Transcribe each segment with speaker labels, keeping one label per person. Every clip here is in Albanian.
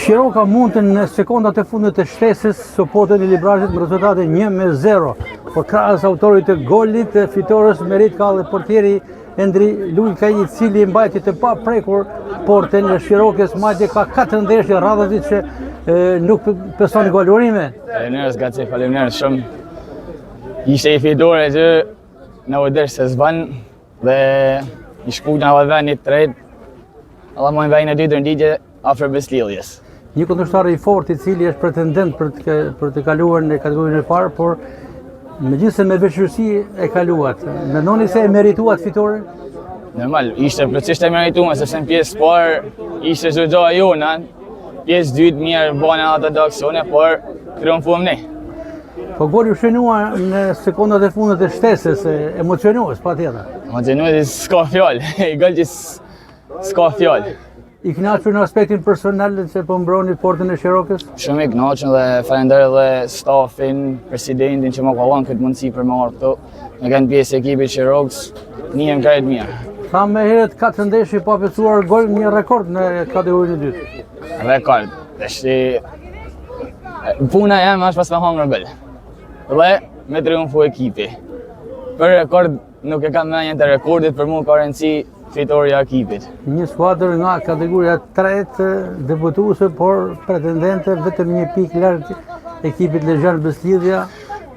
Speaker 1: Shiroka mundën në sekondat e fundit të shtesës supportën e Librazhit me rezultatin 1-0. Por krahas autorit të golit fitores merit ka dhe portieri Endri Lujka, i cili mbajti të paprekur portën e Shirokës, madje ka 4 ndeshje radhësisht që nuk beson golurime.
Speaker 2: Faleminderit Gaci, faleminderit shumë. Ishte i fitore që në vëdesh se zban dhe i shkujt në vëndit të rejt, alla mojnë vejnë e dytë rënditje afër Beslidhjes.
Speaker 1: Një kundërshtar i fortë i cili është pretendent për të kaluar në kategorinë e parë, por megjithëse me veçërsi e kaluat. Mendoni se e merituat fitore?
Speaker 2: Normal, ishte plotësisht e merituar, sepse në pjesë parë ishte çdo gjë jona, pjesë dytë mirë bëna ato do aksione, por triumfuam ne.
Speaker 1: Po goli u shënua në sekondat e fundit të shtesës, emocionues patjetër.
Speaker 2: Emocionues s'ka fjalë, i gol që s'ka fjalë.
Speaker 1: I kënaqur në aspektin personal që po mbroni portën e Shirokës?
Speaker 2: Shumë i kënaqur dhe falenderoj dhe stafin, presidentin që më ka dhënë këtë mundësi për më marrë këtu. Me kanë pjesë ekipit Shirokës, nihem krejt mirë.
Speaker 1: Tha me herët 4 ndeshje pa besuar gol, një rekord në kategorinë e dytë.
Speaker 2: Rekord. Është puna jam është pas me hangër gol. Dhe me triumfu ekipi. Për rekord nuk e kam menjen të rekordit, për mua ka rëndësi fitoria e ekipit.
Speaker 1: Një skuadër nga kategoria 3 debutuese, por pretendente vetëm një pikë larg ekipit Lezhën Beslidhja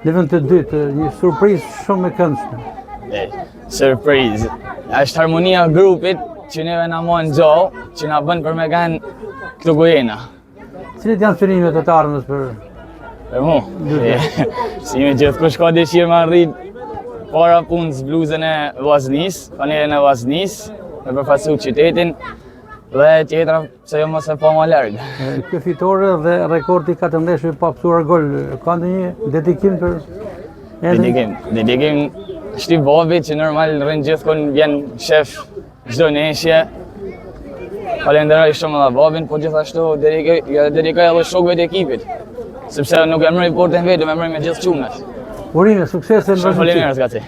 Speaker 1: në vend të dytë, një surprizë shumë e këndshme.
Speaker 2: Surprizë. Është harmonia e grupit që neve na mon gjallë, që na bën për me kanë këtu gojena.
Speaker 1: Cilat janë synimet e të ardhmës për
Speaker 2: mu? Si me gjithkush ka dëshirë me arrit para punës bluzën e vllaznis, panelën e vllaznis, me përfaqësu qytetin dhe tjetra se jo mos e pa më larg.
Speaker 1: Kjo fitore dhe rekordi 4 ndeshje pa psuar gol, ka ndonjë dedikim për
Speaker 2: Dedikim shti babit që normal rrin gjithkun vjen shef çdo ndeshje. Falenderoj shumë edhe babin, po gjithashtu dedikoj edhe shokëve të ekipit, sepse nuk e mëroj portën vetëm, e mëroj me gjithë çunat.
Speaker 1: Urime, suksese në vazhdim.
Speaker 2: Faleminderit Gaci.